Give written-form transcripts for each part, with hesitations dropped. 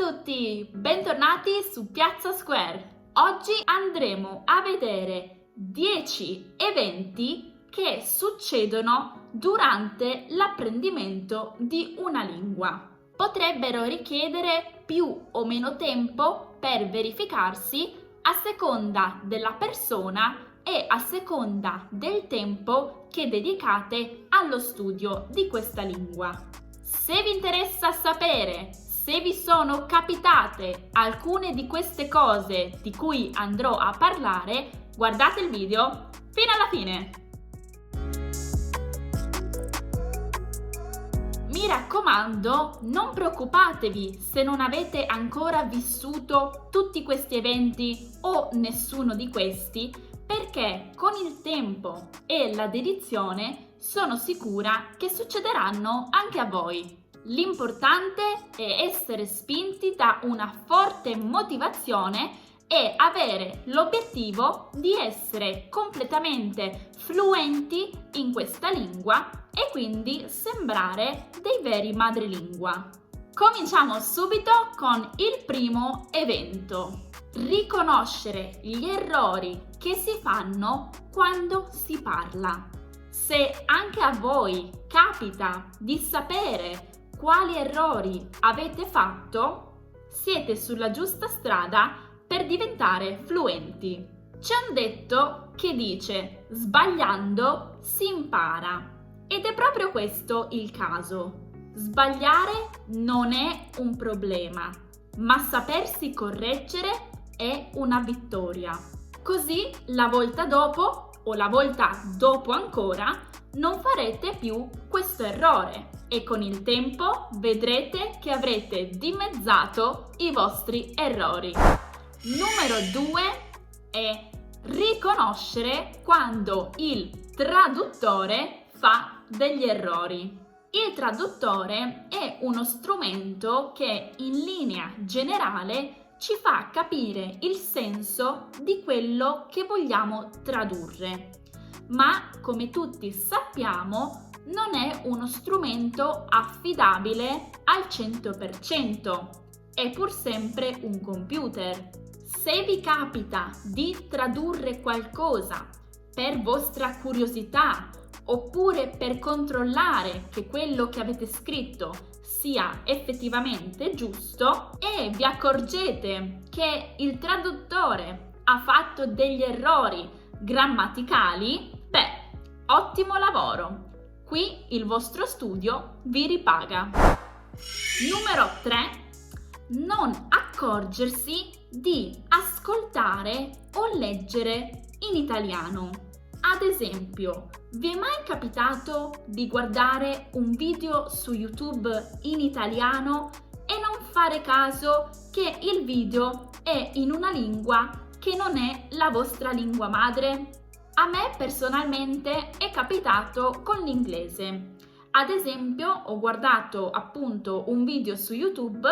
tutti, bentornati su Piazza Square. Oggi andremo a vedere 10 eventi che succedono durante l'apprendimento di una lingua. Potrebbero richiedere più o meno tempo per verificarsi a seconda della persona e a seconda del tempo che dedicate allo studio di questa lingua. Se vi interessa sapere se vi sono capitate alcune di queste cose di cui andrò a parlare, guardate il video fino alla fine. Mi raccomando, non preoccupatevi se non avete ancora vissuto tutti questi eventi o nessuno di questi, perché con il tempo e la dedizione sono sicura che succederanno anche a voi. L'importante è essere spinti da una forte motivazione e avere l'obiettivo di essere completamente fluenti in questa lingua e quindi sembrare dei veri madrelingua. Cominciamo subito con il primo evento. Riconoscere gli errori che si fanno quando si parla. Se anche a voi capita di sapere quali errori avete fatto, siete sulla giusta strada per diventare fluenti. C'è un detto che dice: sbagliando si impara. Ed è proprio questo il caso. Sbagliare non è un problema, ma sapersi correggere è una vittoria. Così la volta dopo o la volta dopo ancora non farete più questo errore e con il tempo vedrete che avrete dimezzato i vostri errori. Numero 2 è riconoscere quando il traduttore fa degli errori. Il traduttore è uno strumento che in linea generale ci fa capire il senso di quello che vogliamo tradurre. Ma come tutti sappiamo, non è uno strumento affidabile al 100%, è pur sempre un computer. Se vi capita di tradurre qualcosa per vostra curiosità oppure per controllare che quello che avete scritto sia effettivamente giusto e vi accorgete che il traduttore ha fatto degli errori grammaticali, ottimo lavoro! Qui il vostro studio vi ripaga. Numero 3. Non accorgersi di ascoltare o leggere in italiano. Ad esempio, vi è mai capitato di guardare un video su YouTube in italiano e non fare caso che il video è in una lingua che non è la vostra lingua madre? A me personalmente è capitato con l'inglese. Ad esempio, ho guardato appunto un video su YouTube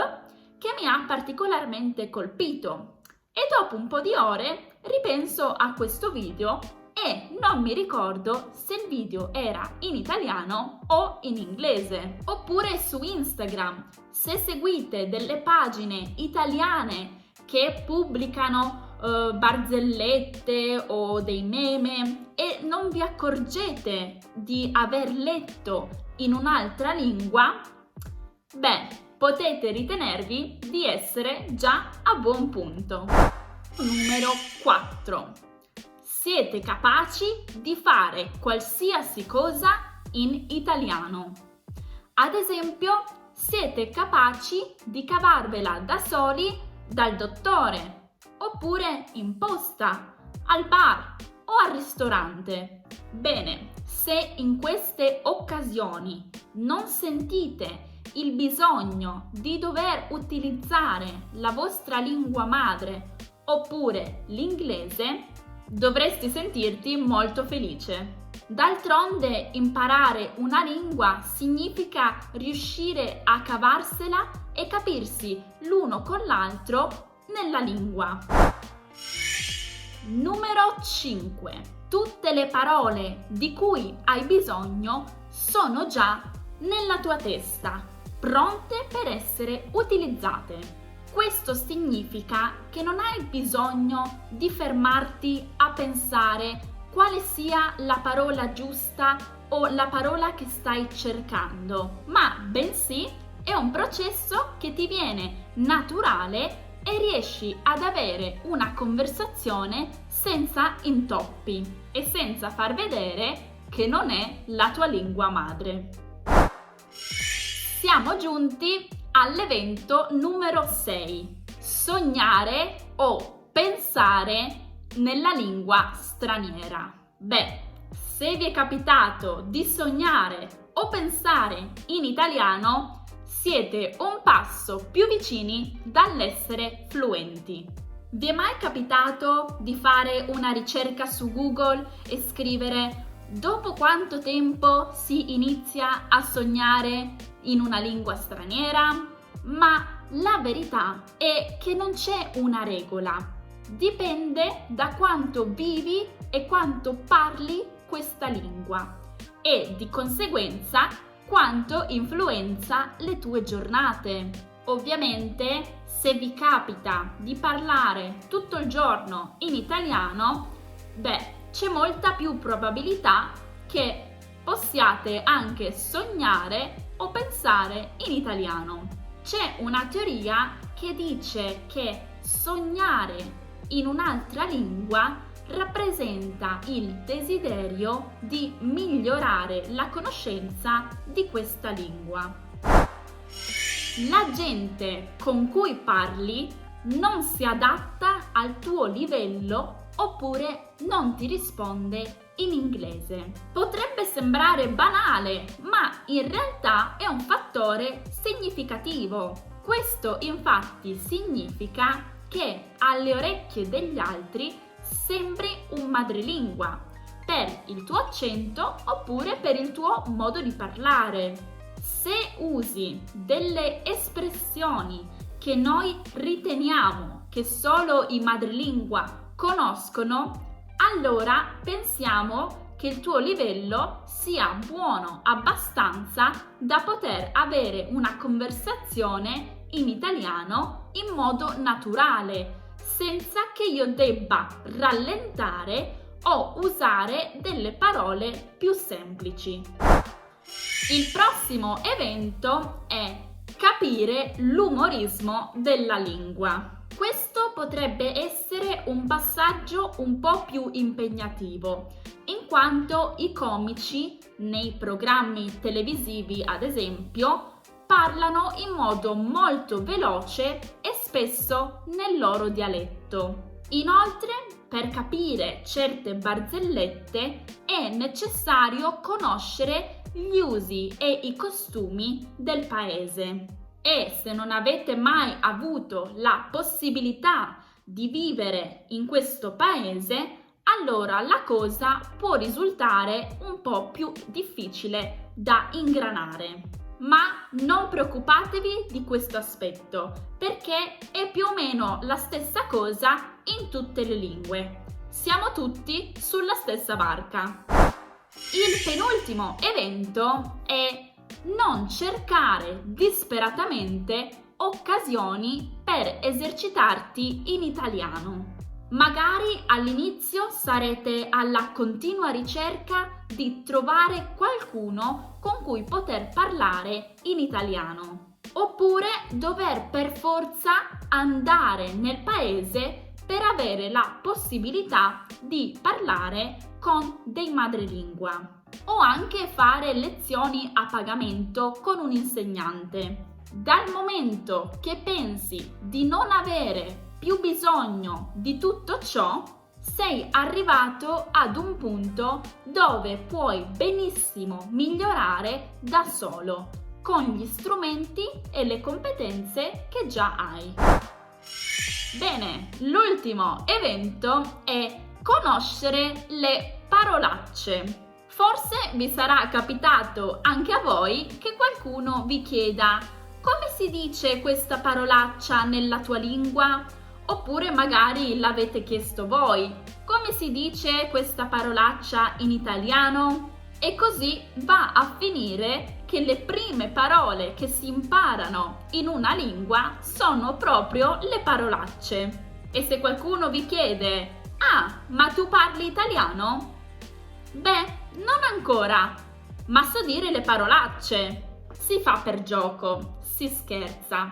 che mi ha particolarmente colpito e dopo un po' di ore ripenso a questo video e non mi ricordo se il video era in italiano o in inglese. Oppure su Instagram, se seguite delle pagine italiane che pubblicano barzellette o dei meme e non vi accorgete di aver letto in un'altra lingua, potete ritenervi di essere già a buon punto. Numero 4. Siete capaci di fare qualsiasi cosa in italiano. Ad esempio, siete capaci di cavarvela da soli dal dottore, oppure in posta, al bar o al ristorante. Bene, se in queste occasioni non sentite il bisogno di dover utilizzare la vostra lingua madre oppure l'inglese, dovresti sentirti molto felice. D'altronde, imparare una lingua significa riuscire a cavarsela e capirsi l'uno con l'altro nella lingua. Numero 5. Tutte le parole di cui hai bisogno sono già nella tua testa, pronte per essere utilizzate. Questo significa che non hai bisogno di fermarti a pensare quale sia la parola giusta o la parola che stai cercando, ma bensì è un processo che ti viene naturale e riesci ad avere una conversazione senza intoppi e senza far vedere che non è la tua lingua madre. Siamo giunti all'evento numero 6: sognare o pensare nella lingua straniera. Beh, se vi è capitato di sognare o pensare in italiano, siete un passo più vicini dall'essere fluenti. Vi è mai capitato di fare una ricerca su Google e scrivere dopo quanto tempo si inizia a sognare in una lingua straniera? Ma la verità è che non c'è una regola. Dipende da quanto vivi e quanto parli questa lingua e di conseguenza quanto influenza le tue giornate. Ovviamente, se vi capita di parlare tutto il giorno in italiano, c'è molta più probabilità che possiate anche sognare o pensare in italiano. C'è una teoria che dice che sognare in un'altra lingua rappresenta il desiderio di migliorare la conoscenza di questa lingua. La gente con cui parli non si adatta al tuo livello oppure non ti risponde in inglese. Potrebbe sembrare banale, ma in realtà è un fattore significativo. Questo infatti significa che alle orecchie degli altri sembri un madrelingua per il tuo accento oppure per il tuo modo di parlare. Se usi delle espressioni che noi riteniamo che solo i madrelingua conoscono, allora pensiamo che il tuo livello sia buono abbastanza da poter avere una conversazione in italiano in modo naturale, senza che io debba rallentare o usare delle parole più semplici. Il prossimo evento è capire l'umorismo della lingua. Questo potrebbe essere un passaggio un po' più impegnativo, in quanto i comici nei programmi televisivi, ad esempio, parlano in modo molto veloce e spesso nel loro dialetto. Inoltre, per capire certe barzellette è necessario conoscere gli usi e i costumi del paese. E se non avete mai avuto la possibilità di vivere in questo paese, allora la cosa può risultare un po' più difficile da ingranare. Ma non preoccupatevi di questo aspetto, perché è più o meno la stessa cosa in tutte le lingue. Siamo tutti sulla stessa barca. Il penultimo evento è non cercare disperatamente occasioni per esercitarti in italiano. Magari all'inizio sarete alla continua ricerca di trovare qualcuno con cui poter parlare in italiano, oppure dover per forza andare nel paese per avere la possibilità di parlare con dei madrelingua, o anche fare lezioni a pagamento con un insegnante. Dal momento che pensi di non avere più bisogno di tutto ciò, sei arrivato ad un punto dove puoi benissimo migliorare da solo, con gli strumenti e le competenze che già hai. Bene, l'ultimo evento è conoscere le parolacce. Forse vi sarà capitato anche a voi che qualcuno vi chieda: come si dice questa parolaccia nella tua lingua? Oppure magari l'avete chiesto voi: come si dice questa parolaccia in italiano? E così va a finire che le prime parole che si imparano in una lingua sono proprio le parolacce. E se qualcuno vi chiede: "Ah, ma tu parli italiano?" Beh, non ancora, ma so dire le parolacce. Si fa per gioco, si scherza.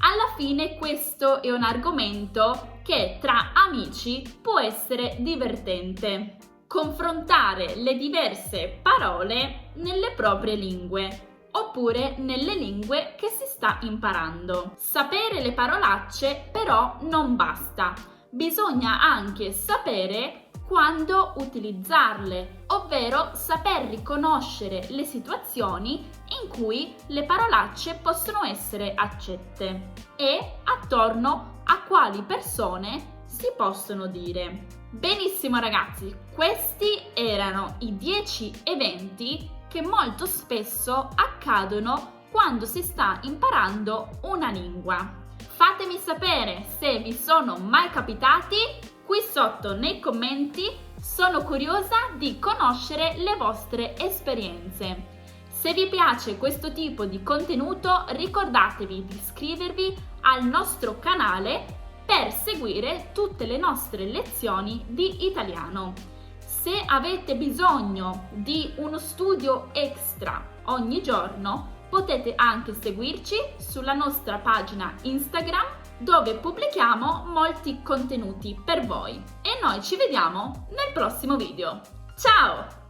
Alla fine questo è un argomento che tra amici può essere divertente. Confrontare le diverse parole nelle proprie lingue, oppure nelle lingue che si sta imparando. Sapere le parolacce però non basta, bisogna anche sapere quando utilizzarle, ovvero saper riconoscere le situazioni in cui le parolacce possono essere accette e attorno a quali persone si possono dire. Benissimo ragazzi, questi erano i 10 eventi che molto spesso accadono quando si sta imparando una lingua. Fatemi sapere se vi sono mai capitati qui sotto nei commenti, sono curiosa di conoscere le vostre esperienze. Se vi piace questo tipo di contenuto, ricordatevi di iscrivervi al nostro canale per seguire tutte le nostre lezioni di italiano. Se avete bisogno di uno studio extra ogni giorno, potete anche seguirci sulla nostra pagina Instagram, dove pubblichiamo molti contenuti per voi. E noi ci vediamo nel prossimo video. Ciao!